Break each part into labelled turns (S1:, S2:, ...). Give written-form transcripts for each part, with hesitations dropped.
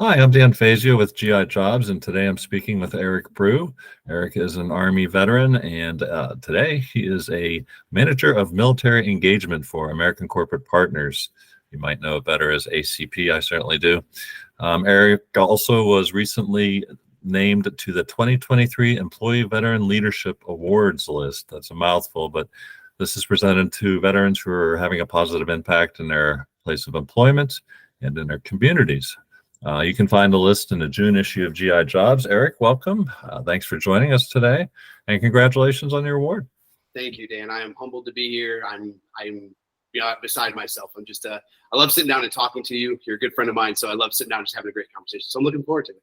S1: Hi, I'm Dan Fazio with GI Jobs, and today I'm speaking with Eric Brew. Eric is an Army veteran, and today he is a manager of military engagement for American Corporate Partners. You might know it better as ACP, I certainly do. Eric also was recently named to the 2023 Employee Veteran Leadership Awards list. That's a mouthful, but this is presented to veterans who are having a positive impact in their place of employment and in their communities. You can find the list in the June issue of GI Jobs. Eric, welcome. Thanks for joining us today, and congratulations on your award.
S2: Thank you, Dan. I am humbled to be here. I'm beside myself. I love sitting down and talking to you. You're a good friend of mine, so I love sitting down and just having a great conversation. So I'm looking forward to it.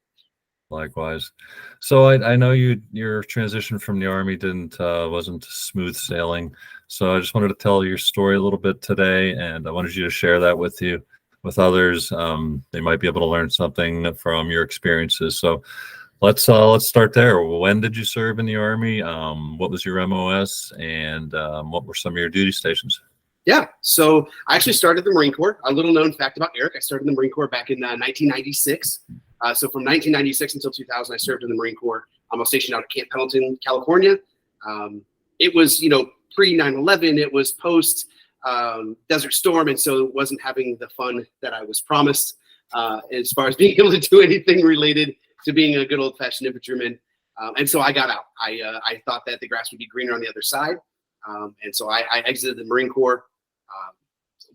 S1: Likewise. So I know your transition from the Army wasn't smooth sailing. So I just wanted to tell your story a little bit today, and I wanted you to share that with others. They might be able to learn something from your experiences. So let's start there. When did you serve in the Army? What was your MOS, and what were some of your duty stations?
S2: Yeah, so I actually started the Marine Corps. A little known fact about Eric: I started in the Marine Corps back in 1996. So from 1996 until 2000, I served in the Marine Corps. I was stationed out at Camp Pendleton, California. It was pre 9/11. It was post Desert Storm, and so it wasn't having the fun that I was promised as far as being able to do anything related to being a good old-fashioned infantryman. And so I got out. I thought that the grass would be greener on the other side, and so I exited the Marine Corps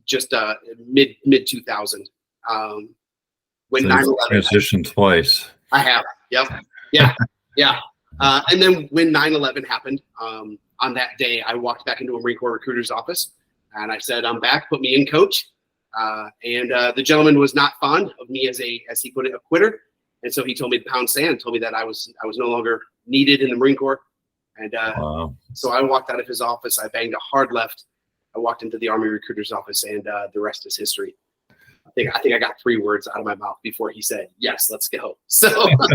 S2: just mid 2000. When
S1: so
S2: 9/11
S1: transitioned twice.
S2: I have. Yep. Yeah. And then when 9/11 happened, on that day, I walked back into a Marine Corps recruiter's office. And I said, I'm back, put me in, coach. And the gentleman was not fond of me as he put it, a quitter. And so he told me to pound sand, told me that I was no longer needed in the Marine Corps. And
S1: Wow.
S2: So I walked out of his office. I banged a hard left. I walked into the Army recruiter's office, and the rest is history. I think I got 3 words out of my mouth before he said, yes, let's go. So, I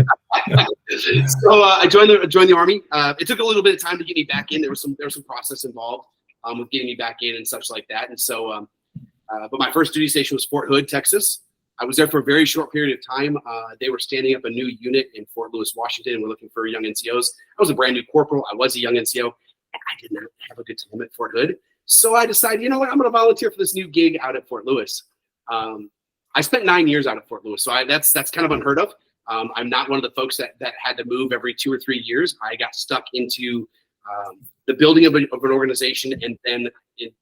S2: joined the Army. It took a little bit of time to get me back in. There was some process involved with getting me back in and such like that. And so, but my first duty station was Fort Hood, Texas. I was there for a very short period of time. They were standing up a new unit in Fort Lewis, Washington, and we're looking for young NCOs. I was a brand new corporal. I was a young NCO, and I did not have a good time at Fort Hood. So I decided, you know what, I'm going to volunteer for this new gig out at Fort Lewis. I spent 9 years out at Fort Lewis, so that's kind of unheard of. I'm not one of the folks that had to move every 2 or 3 years. I got stuck into the building of an organization, and then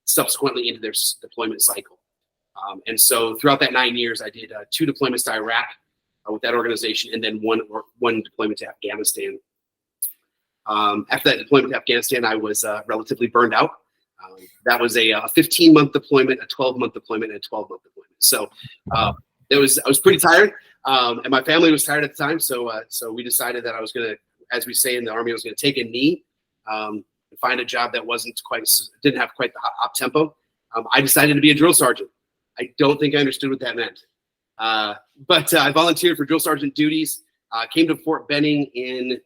S2: subsequently into their deployment cycle. And so throughout that 9 years, I did 2 deployments to Iraq with that organization, and then one deployment to Afghanistan. After that deployment to Afghanistan, I was relatively burned out. That was a 15-month deployment, a 12-month deployment, and a 12-month deployment. So I was pretty tired, and my family was tired at the time. So we decided that I was going to, as we say in the Army, I was going to take a knee and find a job that didn't have quite the op tempo. I decided to be a drill sergeant. I don't think I understood what that meant, but I volunteered for drill sergeant duties. Came to Fort Benning in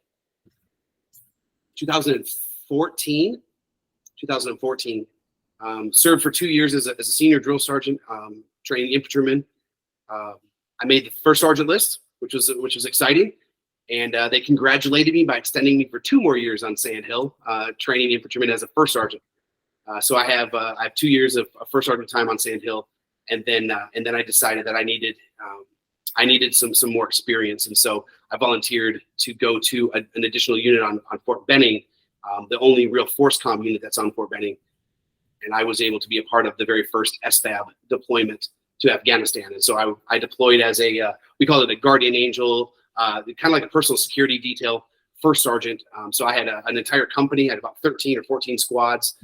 S2: 2014. Served for 2 years as a senior drill sergeant, training infantrymen. I made the first sergeant list, which was exciting, and they congratulated me by extending me for 2 more years on Sand Hill, training infantrymen as a first sergeant. So I have 2 years of first sergeant time on Sand Hill, and then I decided that I needed some more experience, and so I volunteered to go to an additional unit on Fort Benning, the only real force comm unit that's on Fort Benning. And I was able to be a part of the very first SFAB deployment to Afghanistan. And so I deployed as we call it a guardian angel, kind of like a personal security detail, first sergeant. So I had an entire company, had about 13 or 14 squads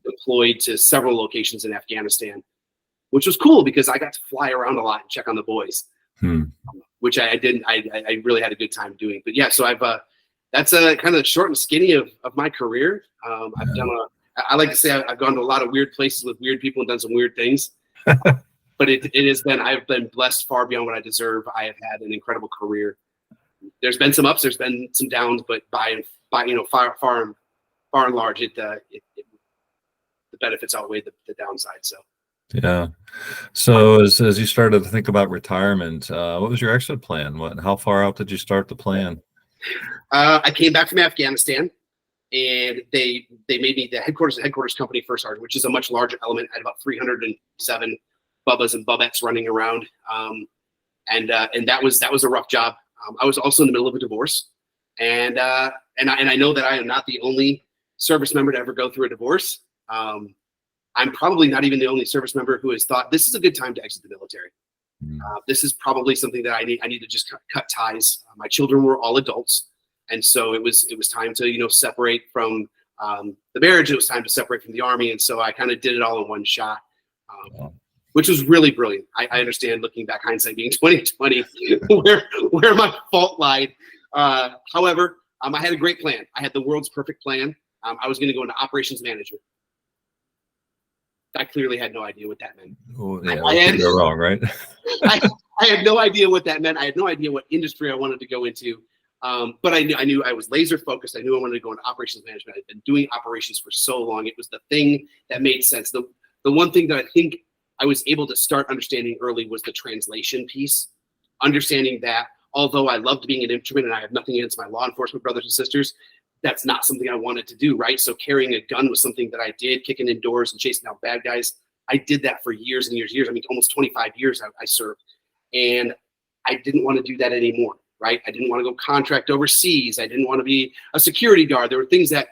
S2: deployed to several locations in Afghanistan, which was cool because I got to fly around a lot and check on the boys, which I didn't. I really had a good time doing. But yeah, so that's kind of short and skinny of my career. I've done I like to say I've gone to a lot of weird places with weird people and done some weird things. But I've been blessed far beyond what I deserve. I have had an incredible career. There's been some ups, there's been some downs, but by far and large, the benefits outweigh the downside. So
S1: Yeah. So as you started to think about retirement, what was your exit plan? How far out did you start the plan?
S2: I came back from Afghanistan, and they made me the headquarters company first sergeant, which is a much larger element. I had about 307 Bubbas and Bubettes running around, and that was a rough job. I was also in the middle of a divorce, and I know that I am not the only service member to ever go through a divorce. I'm probably not even the only service member who has thought this is a good time to exit the military. This is probably something that I need to just cut ties. My children were all adults, and so it was time to separate from the marriage. It was time to separate from the Army, and so I kind of did it all in one shot, which was really brilliant. I understand, looking back, hindsight being 2020, where my fault lied. However, I had a great plan. I had the world's perfect plan. I was going to go into operations management. I clearly had no idea what that meant.
S1: Oh, yeah, you're wrong, right?
S2: I had no idea what that meant. I had no idea what industry I wanted to go into. But I knew I was laser focused. I knew I wanted to go into operations management. I'd been doing operations for so long. It was the thing that made sense. The one thing that I think I was able to start understanding early was the translation piece. Understanding that although I loved being an infantryman and I have nothing against my law enforcement brothers and sisters, that's not something I wanted to do, right? So carrying a gun was something that I did, kicking in doors and chasing out bad guys. I did that for years and years and years. I mean, almost 25 years I served. And I didn't want to do that anymore, right? I didn't want to go contract overseas. I didn't want to be a security guard. There were things that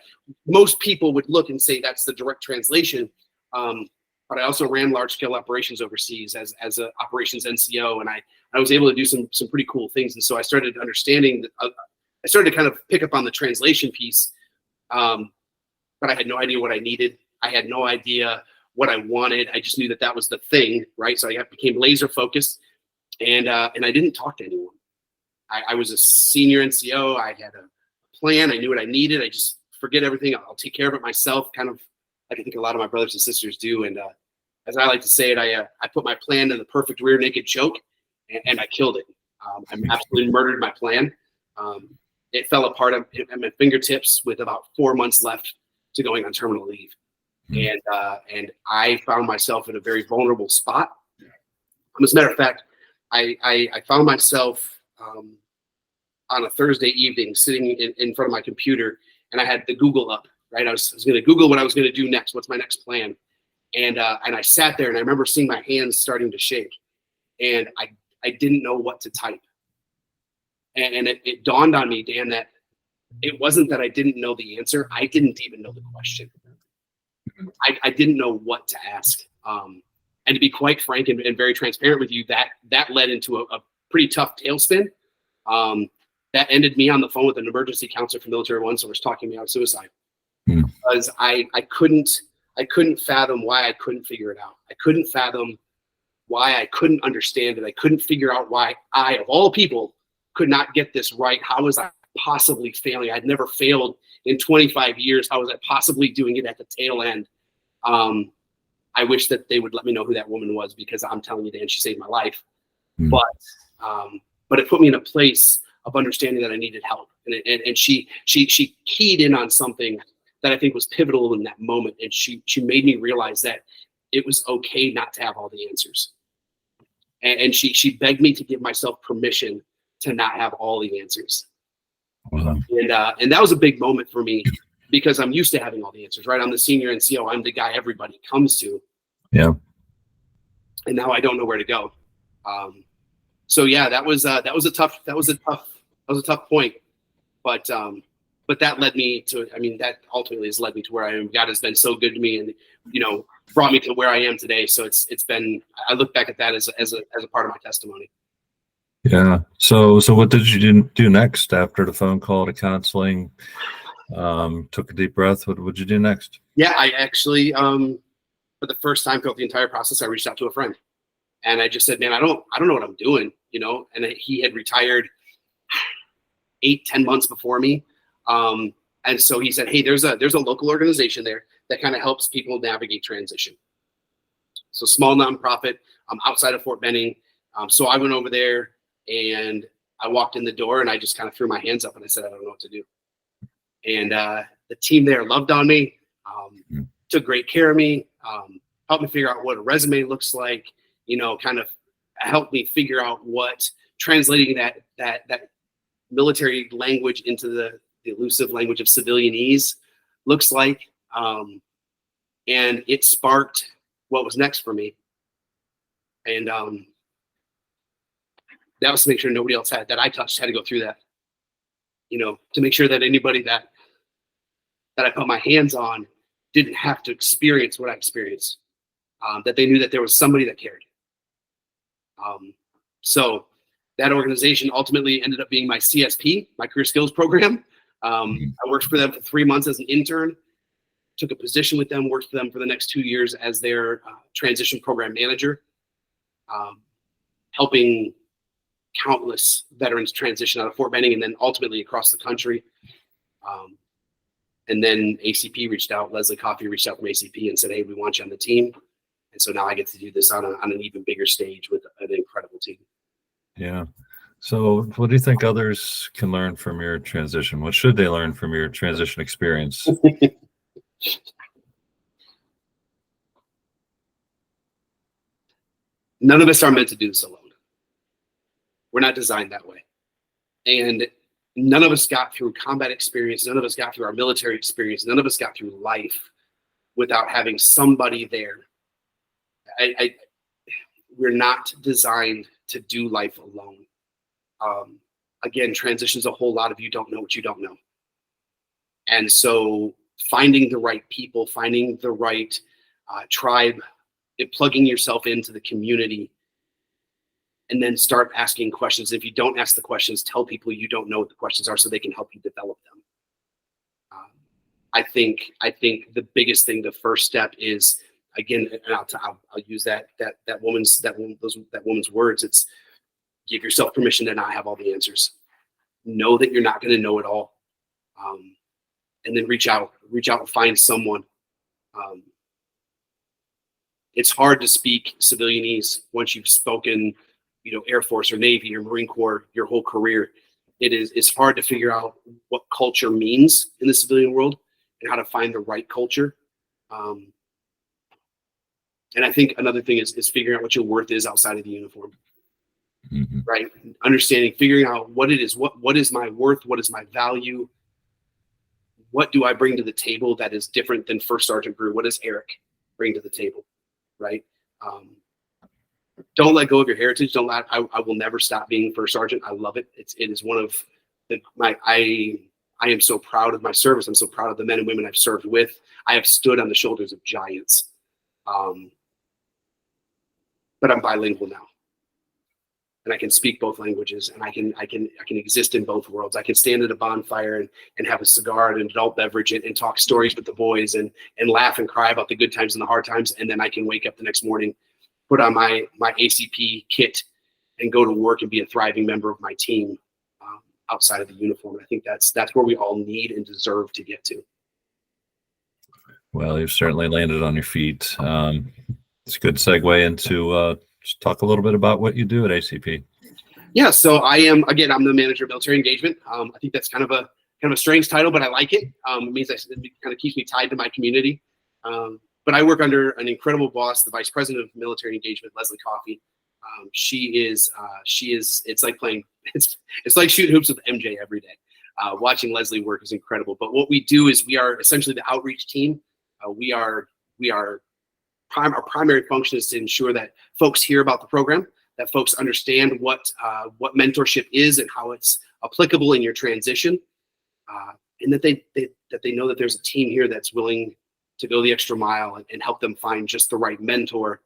S2: most people would look and say that's the direct translation. But I also ran large-scale operations overseas as an operations NCO, and I was able to do some pretty cool things. And so I started understanding that I started to kind of pick up on the translation piece, but I had no idea what I needed. I had no idea what I wanted. I just knew that was the thing, right? So I became laser focused, and I didn't talk to anyone. I was a senior NCO. I had a plan. I knew what I needed. I just forget everything. I'll take care of it myself, kind of like I think a lot of my brothers and sisters do. And as I like to say it, I put my plan in the perfect rear naked choke, and I killed it. I absolutely murdered my plan. It fell apart at my fingertips with about 4 months left to going on terminal leave. And I found myself in a very vulnerable spot. As a matter of fact, I found myself on a Thursday evening sitting in front of my computer, and I had the Google up, right? I was going to Google what I was going to do next. What's my next plan? And I sat there, and I remember seeing my hands starting to shake, and I didn't know what to type. And it dawned on me, Dan, that it wasn't that I didn't know the answer. I didn't even know the question. I didn't know what to ask. And to be quite frank and very transparent with you, that led into a pretty tough tailspin. That ended me on the phone with an emergency counselor from Military One Source talking me out of suicide. Because I couldn't fathom why I couldn't figure it out. I couldn't fathom why I couldn't understand it. I couldn't figure out why I, of all people, could not get this right. How was I possibly failing? I'd never failed in 25 years. How was I possibly doing it at the tail end? I wish that they would let me know who that woman was, because I'm telling you, Dan, she saved my life. But it put me in a place of understanding that I needed help. And she keyed in on something that I think was pivotal in that moment. And she made me realize that it was okay not to have all the answers. And she begged me to give myself permission to not have all the answers.
S1: Wow.
S2: And that was a big moment for me, because I'm used to having all the answers, right? I'm the senior NCO. I'm the guy everybody comes to.
S1: Yeah.
S2: And now I don't know where to go. So yeah, that was a tough point. But that led me to, that ultimately has led me to where I am. God has been so good to me, and brought me to where I am today. So it's been, I look back at that as a part of my testimony.
S1: Yeah. So what did you do next after the phone call to counseling? Took a deep breath. What would you do next?
S2: Yeah, I actually, for the first time throughout the entire process, I reached out to a friend, and I just said, man, I don't know what I'm doing, and he had retired 8-10 months before me. And so he said, hey, there's a local organization there that kind of helps people navigate transition. So small nonprofit, outside of Fort Benning. So I went over there, and I walked in the door, and I just kind of threw my hands up, and I said, I don't know what to do. And the team there loved on me, took great care of me. helped me figure out what a resume looks like, kind of helped me figure out what translating that military language into the elusive language of civilianese looks like. And it sparked what was next for me. And that was to make sure nobody else that I touched had to go through that, to make sure that anybody that I put my hands on didn't have to experience what I experienced, that they knew that there was somebody that cared. So that organization ultimately ended up being my CSP, my career skills program. I worked for them for 3 months as an intern, took a position with them, worked for them for the next 2 years as their transition program manager, helping countless veterans transition out of Fort Benning and then ultimately across the country. And then ACP reached out, Leslie Coffey reached out from ACP and said, hey, we want you on the team. And so now I get to do this on an even bigger stage with an incredible team.
S1: Yeah. So what do you think others can learn from your transition? What should they learn from your transition experience?
S2: None of us are meant to do this alone. We're not designed that way. And none of us got through combat experience. None of us got through our military experience. None of us got through life without having somebody there. We're not designed to do life alone. Again, transition's a whole lot of you don't know what you don't know. And so finding the right people, finding the right tribe, plugging yourself into the community, and then start asking questions. If you don't ask the questions, tell people you don't know what the questions are so they can help you develop them. I think the biggest thing, the first step is, again, and I'll use that woman's words. It's give yourself permission to not have all the answers. Know that you're not going to know it all, and then reach out and find someone. It's hard to speak civilianese once you've spoken, Air Force or Navy or Marine Corps your whole career. It's hard to figure out what culture means in the civilian world and how to find the right culture. And I think another thing is figuring out what your worth is outside of the uniform. Mm-hmm. Right? Understanding, figuring out what it is, what is my worth, what is my value, what do I bring to the table that is different than First Sergeant Brew? What does Eric bring to the table? Right? Don't let go of your heritage. I will never stop being First Sergeant. I love it. It is one of I am so proud of my service. I'm so proud of the men and women I've served with. I have stood on the shoulders of giants. But I'm bilingual now. And I can speak both languages, and I can exist in both worlds. I can stand at a bonfire and have a cigar and an adult beverage and talk stories with the boys and laugh and cry about the good times and the hard times. And then I can wake up the next morning, put on my ACP kit, and go to work and be a thriving member of my team outside of the uniform. And I think that's where we all need and deserve to get to.
S1: Well, you've certainly landed on your feet. It's a good segue into just talk a little bit about what you do at ACP.
S2: Yeah, so I'm the manager of military engagement. I think that's kind of a strange title, but I like it. It means it kind of keeps me tied to my community. But I work under an incredible boss, the vice president of military engagement, Leslie Coffey. She is. It's like shooting hoops with MJ every day. Watching Leslie work is incredible. But what we do is we are essentially the outreach team. Our primary function is to ensure that folks hear about the program, that folks understand what mentorship is and how it's applicable in your transition, and that they know that there's a team here that's willing to go the extra mile and help them find just the right mentor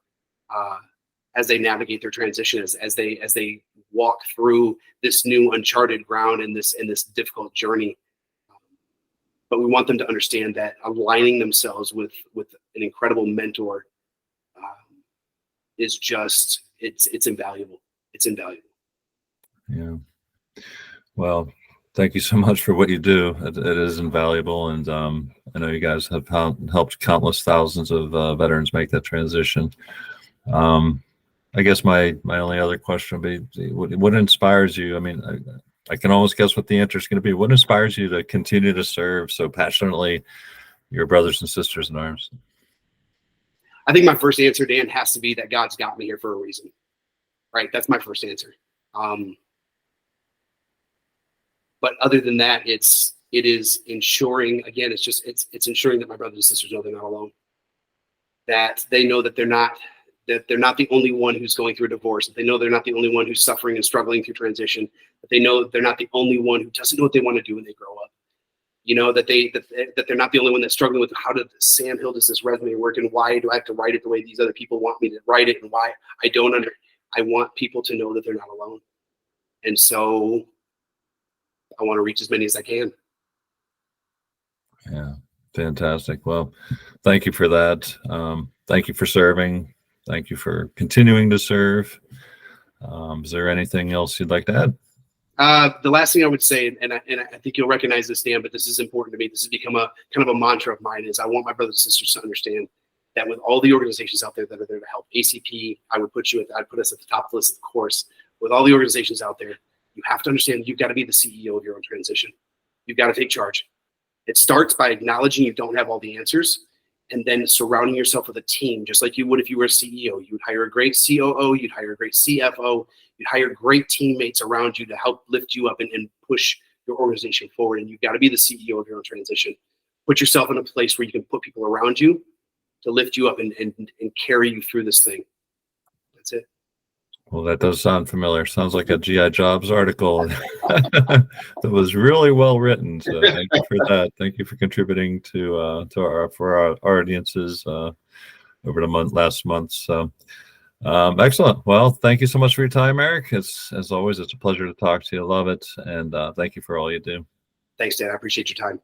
S2: as they navigate their transition, as they walk through this new uncharted ground in this difficult journey. But we want them to understand that aligning themselves with an incredible mentor is just it's invaluable. It's invaluable.
S1: Yeah. Well, thank you so much for what you do. It is invaluable, and I know you guys have helped countless thousands of veterans make that transition. I guess my only other question would be, what inspires you? I mean, I can almost guess what the answer is going to be. What inspires you to continue to serve so passionately your brothers and sisters in arms?
S2: I think my first answer, Dan, has to be that God's got me here for a reason. Right? That's my first answer. But other than that, it is ensuring, again, it's ensuring that my brothers and sisters know they're not alone. That they know that they're not the only one who's going through a divorce, that they know they're not the only one who's suffering and struggling through transition, that they know that they're not the only one who doesn't know what they want to do when they grow up. You know, that they're not the only one that's struggling with how does Sam Hill does this resume work, and why do I have to write it the way these other people want me to write it, and why I don't I want people to know that they're not alone. And so I want to reach as many as I can.
S1: Yeah, fantastic. Well, thank you for that. Thank you for serving. Thank you for continuing to serve. Is there anything else you'd like to
S2: add? The last thing I would say, and I think you'll recognize this, Dan, but this is important to me. This has become a kind of a mantra of mine, is I want my brothers and sisters to understand that with all the organizations out there that are there to help, ACP, I'd put us at the top of the list, of course. With all the organizations out there, you have to understand that you've got to be the CEO of your own transition. You've got to take charge. It starts by acknowledging you don't have all the answers, and then surrounding yourself with a team, just like you would if you were a CEO. You would hire a great COO, you'd hire a great CFO, you'd hire great teammates around you to help lift you up and push your organization forward. And you've got to be the CEO of your own transition. Put yourself in a place where you can put people around you to lift you up and carry you through this thing. That's it.
S1: Well, that does sound familiar. Sounds like a GI Jobs article that was really well written. So thank you for that. Thank you for contributing to our audiences over the last month. So excellent. Well, thank you so much for your time, Eric. As always, it's a pleasure to talk to you. Love it, and thank you for all you do.
S2: Thanks, Dan. I appreciate your time.